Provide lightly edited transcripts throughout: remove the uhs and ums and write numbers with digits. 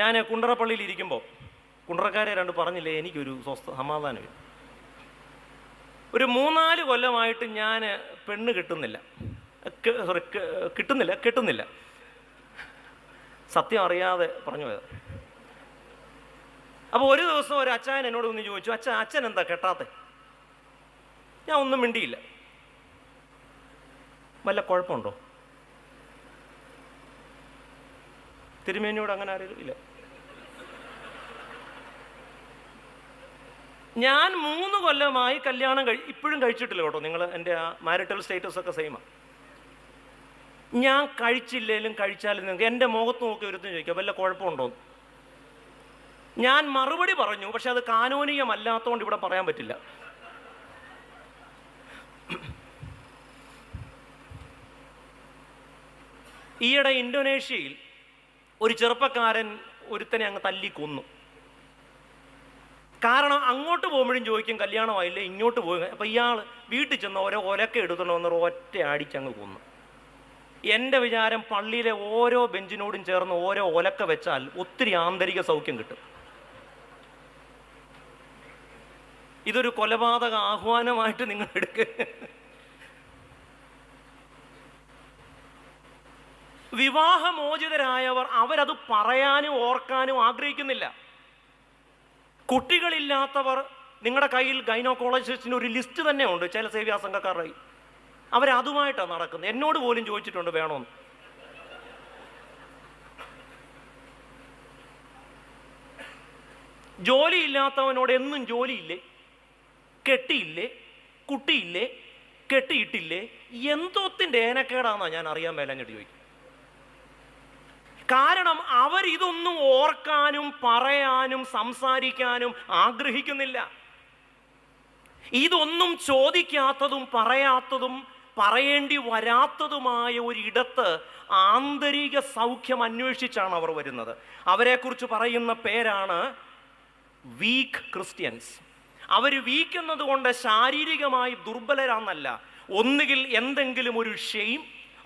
ഞാൻ കുണ്ടറപ്പള്ളിയിൽ ഇരിക്കുമ്പോൾ കുണ്ടറക്കാരെ രണ്ട് പറഞ്ഞില്ലേ, എനിക്കൊരു സമാധാനമില്ല. ഒരു 3-4 കൊല്ലമായിട്ട് ഞാൻ പെണ്ണ് കിട്ടുന്നില്ല. സത്യം അറിയാതെ പറഞ്ഞു പോയത്. അപ്പോൾ ഒരു ദിവസം ഒരു അച്ചായൻ എന്നോട് ഒന്ന് ചോദിച്ചു, അച്ഛൻ എന്താ കെട്ടാത്തെ? ഞാൻ ഒന്നും മിണ്ടിയില്ല. വല്ല കുഴപ്പമുണ്ടോ? തിരുമേനിയോട് അങ്ങനെ ആരെങ്കിലും ഇല്ല. ഞാൻ 3 കൊല്ലമായി കല്യാണം ഇപ്പോഴും കഴിച്ചിട്ടില്ല കേട്ടോ. നിങ്ങൾ എൻ്റെ ആ മാരിറ്റൽ സ്റ്റേറ്റസ് ഒക്കെ സെയിമാണ്. ഞാൻ കഴിച്ചില്ലേലും കഴിച്ചാലും നിങ്ങൾക്ക് എൻ്റെ മുഖത്ത് നോക്കി ഒരുത്തും ചോദിക്കാം വല്ല കുഴപ്പമുണ്ടോ? ഞാൻ മറുപടി പറഞ്ഞു, പക്ഷെ അത് കാനോനികമല്ലാത്തതുകൊണ്ട് ഇവിടെ പറയാൻ പറ്റില്ല. ഈയിടെ ഇന്തോനേഷ്യയിൽ ഒരു ചെറുപ്പക്കാരൻ ഒരുത്തനെ അങ്ങ് തല്ലിക്കൊന്നു. കാരണം അങ്ങോട്ട് പോകുമ്പോഴും ചോദിക്കും കല്യാണമായില്ലേ, ഇങ്ങോട്ട് പോയി. അപ്പം ഇയാൾ വീട്ടിൽ ചെന്ന് ഓരോ ഒലക്ക എടുത്തുകൊണ്ട് വന്നൊരു ഒറ്റ അടിച്ചങ്ങ് കൊന്നു. എൻ്റെ വിചാരം പള്ളിയിലെ ഓരോ ബെഞ്ചിനോടും ചേർന്ന് ഓരോ ഒലക്ക വെച്ചാൽ ഒത്തിരി ആന്തരിക സൗഖ്യം കിട്ടും. ഇതൊരു കൊലപാതക ആഹ്വാനമായിട്ട് നിങ്ങൾ എടുക്കുക. വിവാഹമോചിതരായവർ അവരത് പറയാനും ഓർക്കാനും ആഗ്രഹിക്കുന്നില്ല. കുട്ടികളില്ലാത്തവർ, നിങ്ങളുടെ കയ്യിൽ ഗൈനോക്കോളജിസ്റ്റിന് ഒരു ലിസ്റ്റ് തന്നെ ഉണ്ട് ചില സേവ്യാ സംഘക്കാരുടെ. അവരതുമായിട്ടാണ് നടക്കുന്നത്. എന്നോട് പോലും ചോദിച്ചിട്ടുണ്ട് വേണമെന്ന്. ജോലിയില്ലാത്തവനോട് എന്നും ജോലിയില്ലേ, കെട്ടിയില്ലേ, കുട്ടിയില്ലേ, കെട്ടിയിട്ടില്ലേ, എന്തോത്തിൻ്റെ ഏനക്കേടാണെന്നാണ് ഞാൻ അറിയാൻ മേലഞ്ഞിട്ട് ചോദിക്കും. കാരണം അവരിതൊന്നും ഓർക്കാനും പറയാനും സംസാരിക്കാനും ആഗ്രഹിക്കുന്നില്ല. ഇതൊന്നും ചോദിക്കാത്തതും പറയാത്തതും പറയേണ്ടി വരാത്തതുമായ ഒരിടത്ത് ആന്തരിക സൗഖ്യം അന്വേഷിച്ചാണ് അവർ വരുന്നത്. അവരെക്കുറിച്ച് പറയുന്ന പേരാണ് വീക്ക് ക്രിസ്ത്യൻസ്. അവർ വീക്ക് എന്നതുകൊണ്ട് ശാരീരികമായി ദുർബലരാന്നല്ല. ഒന്നുകിൽ എന്തെങ്കിലും ഒരു ഷെയിം,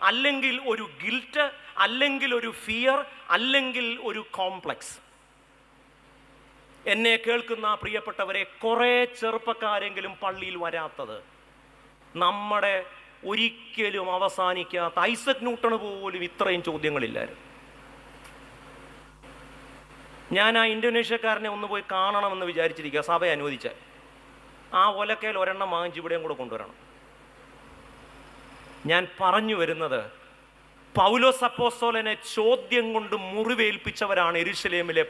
അല്ലെങ്കിൽ ഒരു ഗിൽറ്റ്, അല്ലെങ്കിൽ ഒരു ഫിയർ, അല്ലെങ്കിൽ ഒരു കോംപ്ലക്സ്. എന്നെ കേൾക്കുന്ന പ്രിയപ്പെട്ടവരെ, കുറേ ചെറുപ്പക്കാരെങ്കിലും പള്ളിയിൽ വരാത്തത് നമ്മുടെ ഒരിക്കലും അവസാനിക്കാത്ത ഐസക് ന്യൂട്ടണ് പോലും ഇത്രയും ചോദ്യങ്ങളില്ലായിരുന്നു. ഞാൻ ആ ഇന്തോനേഷ്യക്കാരനെ ഒന്ന് പോയി കാണണമെന്ന് വിചാരിച്ചിരിക്കുക, സഭ അനുവദിച്ചാൽ. ആ ഒലക്കയിൽ ഒരെണ്ണം വാങ്ങിച്ച് ഇവിടെയും കൂടെ കൊണ്ടുവരണം. ഞാൻ പറഞ്ഞു വരുന്നത്, പൗലോസ് അപ്പോസ്തലനെ ചോദ്യം കൊണ്ട് മുറിവേൽപ്പിച്ചവരാണ് യെരുശലേമിലെ